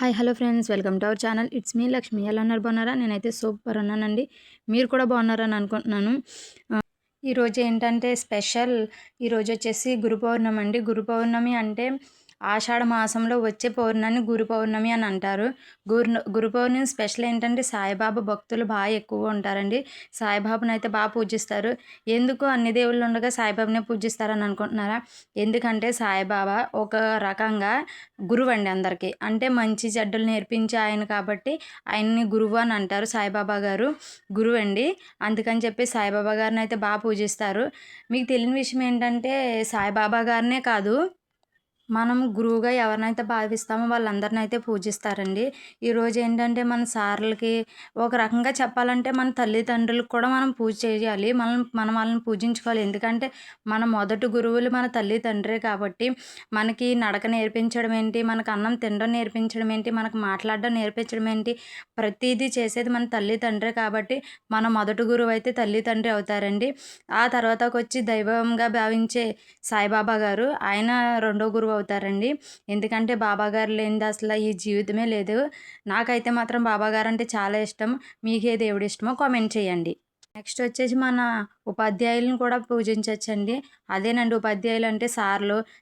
Hi hello friends, welcome to our channel. It's me Lakshmi. ఎలా ఉన్నారు? బాగున్నారా? నేనైతే సూపర్ ఉన్నానండి. మీరు కూడా బాగున్నారని అనుకుంటున్నాను. ఈరోజు ఏంటంటే స్పెషల్, ఈరోజు వచ్చేసి గురు పౌర్ణమి అండి. గురు పౌర్ణమి అంటే ఆషాఢ మాసంలో వచ్చే పౌర్ణమిని గురు పౌర్ణమి అని అంటారు. గురు పౌర్ణమి స్పెషల్ ఏంటంటే సాయిబాబా భక్తులు బాగా ఎక్కువగా ఉంటారండి. సాయిబాబాను అయితే బాగా పూజిస్తారు. ఎందుకు అన్ని దేవుళ్ళు ఉండగా సాయిబాబానే పూజిస్తారని అనుకుంటున్నారా? ఎందుకంటే సాయిబాబా ఒక రకంగా గురువు అండి అందరికీ. అంటే మంచి చెడ్డలు నేర్పించే ఆయన కాబట్టి ఆయన్ని గురువు అని అంటారు. సాయిబాబా గారు గురువు అండి. అందుకని చెప్పి సాయిబాబా గారిని అయితే బాగా పూజిస్తారు. మీకు తెలియని విషయం ఏంటంటే సాయిబాబా గారినే కాదు, మనం గురువుగా ఎవరినైతే భావిస్తామో వాళ్ళందరిని అయితే పూజిస్తారండి. ఈరోజు ఏంటంటే మన సార్లకి ఒక రకంగా చెప్పాలంటే మన తల్లిదండ్రులకు కూడా మనం పూజ చేయాలి. మనం వాళ్ళని పూజించుకోవాలి. ఎందుకంటే మన మొదటి గురువులు మన తల్లిదండ్రే కాబట్టి మనకి నడక నేర్పించడం ఏంటి, మనకు అన్నం తినడం నేర్పించడం ఏంటి, మనకు మాట్లాడడం నేర్పించడం ఏంటి, ప్రతిదీ చేసేది మన తల్లిదండ్రే కాబట్టి మన మొదటి గురువు అయితే తల్లిదండ్రి అవుతారండి. ఆ తర్వాతకి వచ్చి దైవంగా భావించే సాయిబాబా గారు, ఆయన రెండో గురువు అవుతారండి. ఎందుకంటే బాబా గారు లేనిది అసలు ఈ జీవితమే లేదు. నాకైతే మాత్రం బాబా గారు అంటే చాలా ఇష్టం. మీకే దేవుడు ఇష్టమో కామెంట్ చేయండి. నెక్స్ట్ వచ్చేసి మన ఉపాధ్యాయులను కూడా పూజించవచ్చండి. అదేనండి, ఉపాధ్యాయులు అంటే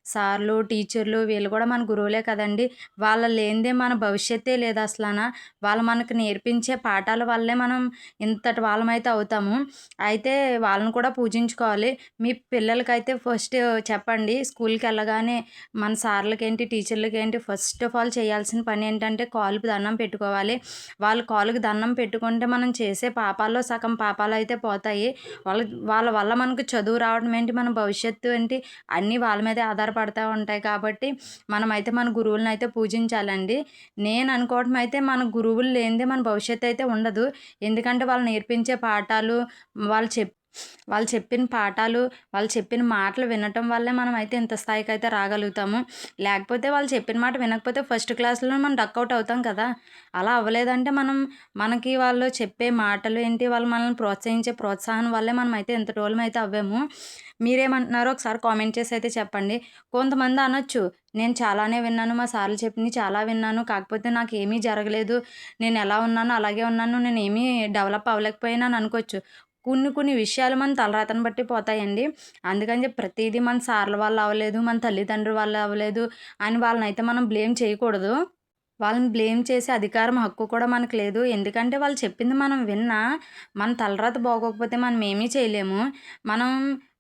సార్లు టీచర్లు వీళ్ళు కూడా మన గురువులే కదండి. వాళ్ళ లేనిదే మన భవిష్యత్తే లేదు అసలన. వాళ్ళు మనకు నేర్పించే పాఠాల వల్లే మనం ఇంతటి వాళ్ళమైతే అవుతాము. అయితే వాళ్ళని కూడా పూజించుకోవాలి. మీ పిల్లలకైతే ఫస్ట్ చెప్పండి, స్కూల్కి వెళ్ళగానే మన సార్లకేంటి టీచర్లకేంటి ఫస్ట్ ఆఫ్ ఆల్ చేయాల్సిన పని ఏంటంటే కాలుకి దండం పెట్టుకోవాలి. వాళ్ళు కాలుకి దండం పెట్టుకుంటే మనం చేసే పాపాల్లో సగం పాపాలు అయితే పోతాయి. వాళ్ళ వాళ్ళ వల్ల మనకు చదువు రావడం ఏంటి, మన భవిష్యత్తు ఏంటి, అన్నీ వాళ్ళ మీదే ఆధారపడతా ఉంటాయి. కాబట్టి మనమైతే మన గురువులను అయితే పూజించాలండి. నేను అనుకోవటం అయితే మన గురువులు లేనిదే మన భవిష్యత్తు అయితే ఉండదు. ఎందుకంటే వాళ్ళు నేర్పించే పాఠాలు, వాళ్ళు చెప్ వాళ్ళు చెప్పిన పాఠాలు, వాళ్ళు చెప్పిన మాటలు వినటం వల్లే మనం అయితే ఇంత స్థాయికి అయితే రాగలుగుతాము. లేకపోతే వాళ్ళు చెప్పిన మాట వినకపోతే ఫస్ట్ క్లాస్లో మనం డక్అవుట్ అవుతాం కదా. అలా అవ్వలేదంటే మనకి వాళ్ళు చెప్పే మాటలు ఏంటి, వాళ్ళు మనల్ని ప్రోత్సహించే ప్రోత్సాహం వల్లే మనం అయితే ఇంతటోళ్ళం అయితే అవ్వాము. మీరేమంటున్నారో ఒకసారి కామెంట్ చేసి అయితే చెప్పండి. కొంతమంది అనొచ్చు, నేను చాలానే విన్నాను, మా సార్లు చెప్పినవి చాలా విన్నాను, కాకపోతే నాకు ఏమీ జరగలేదు, నేను ఎలా ఉన్నానో అలాగే ఉన్నాను, నేను ఏమీ డెవలప్ అవ్వలేకపోయాను అనుకోవచ్చు. కొన్ని విషయాలు మన తలరాతను బట్టి పోతాయండి. అందుకని చెప్పి ప్రతిదీ మన సార్ల వల్ల అవ్వలేదు, మన తల్లిదండ్రుల వల్ల అవ్వలేదు అని వాళ్ళనైతే మనం బ్లేమ్ చేయకూడదు. వాళ్ళని బ్లేమ్ చేసే అధికారం, హక్కు కూడా మనకు లేదు. ఎందుకంటే వాళ్ళు చెప్పింది మనం విన్నా మన తలరాత బాగోకపోతే మనం ఏమీ చేయలేము. మనం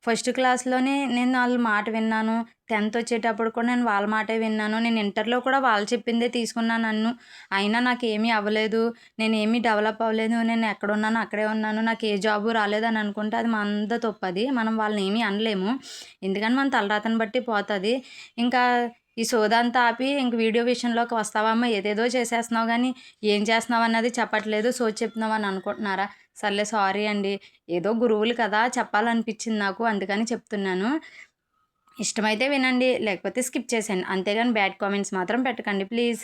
ఫస్ట్ క్లాస్‌లోనే నేను ఆళ్ళ మాట విన్నాను. 10థ్ వచ్చేటప్పుడు కూడా నేను వాళ్ళ మాటే విన్నాను. నేను ఇంటర్‌లో కూడా వాళ్ళు చెప్పిందే తీసుకున్నాను అయినా నాకేమీ అవ్వలేదు. నేనేమీ డెవలప్ అవ్వలేదు. నేను ఎక్కడున్నానో అక్కడే ఉన్నాను. నాకు ఏ జాబు రాలేదని అనుకుంటే అది మనదే తప్పది. మనం వాళ్ళని ఏమీ అనలేము. ఎందుకంటే మన తలరాతను బట్టి పోతది. ఇంకా ఈ సోదంతా ఆపి ఇంక వీడియో విషయంలోకి వస్తావమ్మా, ఏదేదో చేసేస్తున్నావు గానీ ఏం చేస్తున్నావు అన్నది చెప్పట్లేదు, సోది చెప్తున్నావు అని అనుకుంటున్నారా? సర్లే సారీ అండి. ఏదో గురువులు కదా చెప్పాలనిపించింది నాకు, అందుకని చెప్తున్నాను. ఇష్టమైతే వినండి, లేకపోతే స్కిప్ చేసేయండి. అంతేగాని బ్యాడ్ కామెంట్స్ మాత్రం పెట్టకండి ప్లీజ్.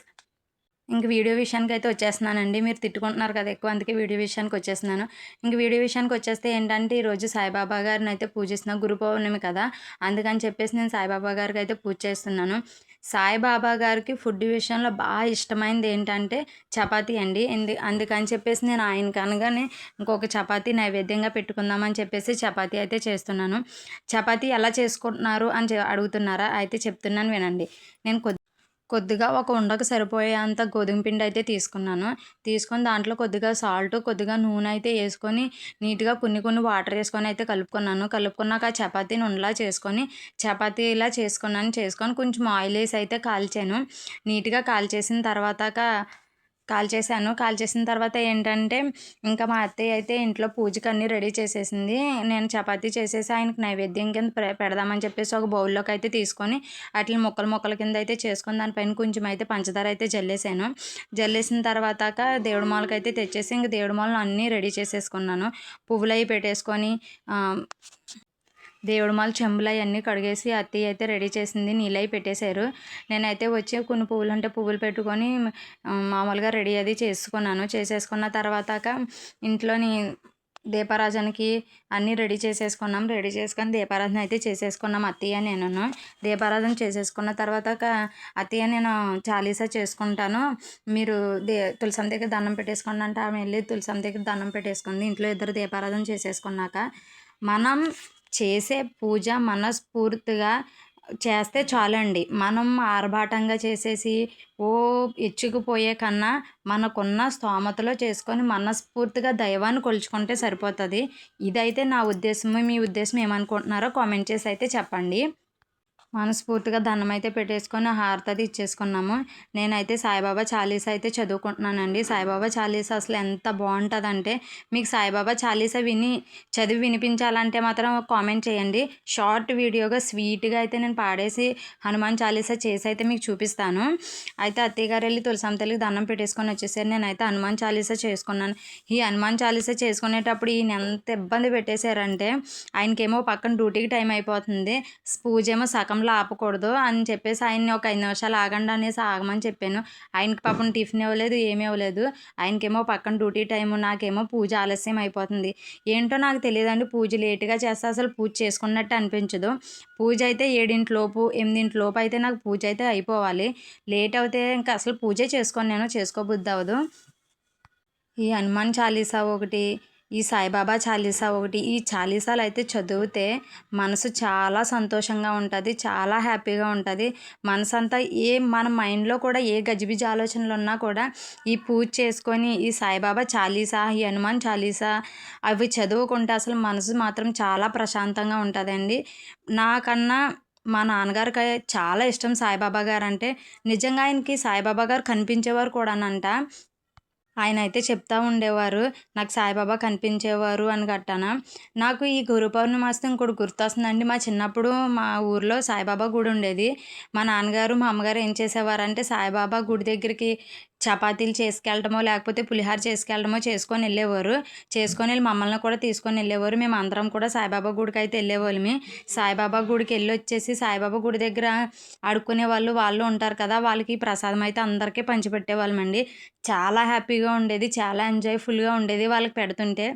ఇంక వీడియో విషయానికైతే వచ్చేస్తున్నానండి. మీరు తిట్టుకుంటున్నారు కదా ఎక్కువ, అందుకే వీడియో విషయానికి వచ్చేస్తున్నాను. ఇంక వీడియో విషయానికి వచ్చేస్తే ఏంటంటే ఈరోజు సాయిబాబా గారిని అయితే పూజిస్తున్నాను. గురు పౌర్ణమి కదా, అందుకని చెప్పేసి నేను సాయిబాబా గారికి అయితే పూజ చేస్తున్నాను. సాయిబాబా గారికి ఫుడ్ విషయంలో బాగా ఇష్టమైనది ఏంటంటే చపాతీ అండి. అందుకని చెప్పేసి నేను ఆయనకి అనగానే ఇంకొక చపాతీ నైవేద్యంగా పెట్టుకుందామని చెప్పేసి చపాతీ అయితే చేస్తున్నాను. చపాతీ ఎలా చేసుకుంటున్నారు అని అడుగుతున్నారా? అయితే చెప్తున్నాను వినండి. నేను కొద్దిగా ఒక ఉండకు సరిపోయేంత గోధుమ పిండి అయితే తీసుకున్నాను. తీసుకొని దాంట్లో కొద్దిగా సాల్ట్, కొద్దిగా నూనె అయితే వేసుకొని నీట్‌గా కొన్ని వాటర్ వేసుకొని అయితే కలుపుకున్నాను. కలుపుకున్నాక ఆ చపాతీని ఉండలా చేసుకొని చపాతీలా చేసుకొని కొంచెం ఆయిల్ వేసి అయితే కాల్చాను. నీట్‌గా కాల్చేసిన తర్వాత ఏంటంటే ఇంకా మా అత్తయ్య అయితే ఇంట్లో పూజకి అన్నీ రెడీ చేసేసింది. నేను చపాతీ చేసేసి ఆయనకి నైవేద్యం కింద పెడదామని చెప్పేసి ఒక బౌల్లోకి అయితే తీసుకొని వాటిని ముక్కల కింద అయితే చేసుకొని దానిపైన కొంచెం అయితే పంచదార అయితే జల్లేసాను. జల్లేసిన తర్వాతక దేవుడి మాలకైతే తెచ్చేసి ఇంక దేవుడి మాలను అన్నీ రెడీ చేసేసుకున్నాను. పువ్వులు అవి పెట్టేసుకొని దేవుడి మాల చెంబులు అవన్నీ కడిగేసి అత్తయ్య అయితే రెడీ చేసింది. నీళ్ళవి పెట్టేశారు. నేనైతే వచ్చి కొన్ని పువ్వులు ఉంటే పువ్వులు పెట్టుకొని మామూలుగా రెడీ అది చేసుకున్నాను. చేసేసుకున్న తర్వాతక ఇంట్లోని దీపారాజనకి అన్నీ రెడీ చేసేసుకున్నాం. రెడీ చేసుకొని దీపారాధన అయితే చేసేసుకున్నాం అత్తయ్య నేనును. దీపారాధన చేసేసుకున్న తర్వాత అత్తయ్య నేను చాలీసా చేసుకుంటాను, మీరు తులసమ్మ దగ్గర దండం పెట్టేసుకోండి అంటే ఆమె వెళ్ళి తులసమ్మ దగ్గర దండం పెట్టేసుకుంది. ఇంట్లో ఇద్దరు దీపారాధన చేసేసుకున్నాక మనం చేసే పూజ మనస్ఫూర్తిగా చేస్తే చాలండి. మనం ఆర్భాటంగా చేసేసి ఇచ్చుకుపోయే కన్నా మనకున్న స్తోమతలో చేసుకొని మనస్ఫూర్తిగా దైవాన్ని కొలుచుకుంటే సరిపోతుంది. ఇదైతే నా ఉద్దేశము. మీ ఉద్దేశం ఏమనుకుంటున్నారో కామెంట్ చేసి అయితే చెప్పండి. మనస్ఫూర్తిగా దండం అయితే పెట్టేసుకొని హారతి అది ఇచ్చేసుకున్నాము. నేనైతే సాయిబాబా చాలీసా అయితే చదువుకుంటున్నానండి. సాయిబాబా చాలీసా అసలు ఎంత బాగుంటుందంటే, మీకు సాయిబాబా చాలీసా చదివి వినిపించాలంటే మాత్రం కామెంట్ చేయండి. షార్ట్ వీడియోగా స్వీట్గా అయితే నేను పాడేసి హనుమాన్ చాలీసా చేసి అయితే మీకు చూపిస్తాను. అయితే అత్తయ్య గారు వెళ్ళి తులసమ్మ తల్లికి దండం పెట్టేసుకొని వచ్చేసారు. నేనైతే హనుమాన్ చాలీసా చేసుకున్నాను. ఈ హనుమాన్ చాలీసా చేసుకునేటప్పుడు ఈయన ఎంత ఇబ్బంది పెట్టేశారంటే, ఆయనకేమో పక్కన డ్యూటీకి టైం అయిపోతుంది, పూజ ఏమో సగంలో ఆపకూడదు అని చెప్పేసి ఆయన్ని ఒక 5 నిమిషాలు ఆగండి అనేసి ఆగమని చెప్పాను. ఆయనకి పాపం టిఫిన్ ఇవ్వలేదు, ఏమీ ఇవ్వలేదు. ఆయనకేమో పక్కన డ్యూటీ టైము, నాకేమో పూజ ఆలస్యం అయిపోతుంది. ఏంటో నాకు తెలియదండి, పూజ లేటుగా చేస్తే అసలు పూజ చేసుకున్నట్టు అనిపించదు. పూజ అయితే 7 లోపు 8 లోపు అయితే నాకు పూజ అయితే అయిపోవాలి. లేట్ అవుతే ఇంకా అసలు పూజే చేసుకోను, నేను చేసుకోబుద్ధి అవ్వదు. ఈ హనుమాన్ చాలీసా ఒకటి, ఈ సాయిబాబా చాలీసా ఒకటి, ఈ చాలీసాలు అయితే చదివితే మనసు చాలా సంతోషంగా ఉంటుంది, చాలా హ్యాపీగా ఉంటుంది. మనసంతా మన మైండ్లో కూడా ఏ గజిబిజి ఆలోచనలు ఉన్నా కూడా ఈ పూజ చేసుకొని ఈ సాయిబాబా చాలీసా, ఈ హనుమాన్ చాలీసా అవి చదువుకుంటే అసలు మనసు మాత్రం చాలా ప్రశాంతంగా ఉంటుందండి. నాకన్నా మా నాన్నగారికి చాలా ఇష్టం సాయిబాబా గారు అంటే. నిజంగా ఆయనకి సాయిబాబా గారు కనిపించేవారు కూడానంట. ఆయన అయితే చెప్తూ ఉండేవారు, నాకు సాయిబాబా కనిపించేవారు అని గట్టాన. నాకు ఈ గురు పౌర్ణమాస్తే ఇంకోటి గుర్తొస్తుందండి. మా చిన్నప్పుడు మా ఊర్లో సాయిబాబా గుడి ఉండేది. మా నాన్నగారు మా అమ్మగారు ఏం చేసేవారంటే సాయిబాబా గుడి దగ్గరికి చపాతీలు చేసుకెళ్ళటమో లేకపోతే పులిహార చేసుకెళ్ళటమో చేసుకొని వెళ్ళేవారు. చేసుకొని వెళ్ళి మమ్మల్ని కూడా తీసుకొని వెళ్ళేవారు. మేము అందరం కూడా సాయిబాబా గుడికి అయితే వెళ్ళేవాళ్ళమి. సాయిబాబా గుడికి వెళ్ళి వచ్చేసి సాయిబాబా గుడి దగ్గర ఆడుకునే వాళ్ళు ఉంటారు కదా, వాళ్ళకి ప్రసాదం అయితే అందరికీ పంచిపెట్టేవాళ్ళమండి. చాలా హ్యాపీగా ఉండేది, చాలా ఎంజాయ్ఫుల్గా ఉండేది వాళ్ళకి పెడుతుంటే.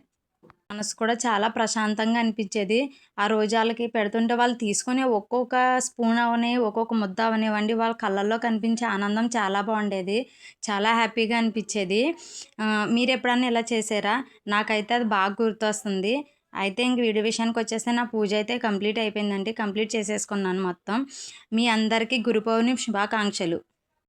మనసు కూడా చాలా ప్రశాంతంగా అనిపించేది. ఆ రోజు వాళ్ళకి పెడుతుంటే వాళ్ళు తీసుకునే ఒక్కొక్క స్పూన్ అవని, ఒక్కొక్క ముద్ద అవనివ్వండి, వాళ్ళ కళ్ళల్లో కనిపించే ఆనందం చాలా బాగుండేది. చాలా హ్యాపీగా అనిపించేది. మీరు ఎప్పుడన్నా ఇలా చేసారా? నాకైతే అది బాగా గుర్తొస్తుంది. అయితే ఇంక వీడియో విషయానికి వచ్చేస్తే నా పూజ అయితే కంప్లీట్ అయిపోయిందండి. కంప్లీట్ చేసేసుకున్నాను మొత్తం. మీ అందరికీ గురు పౌర్ణమి శుభాకాంక్షలు.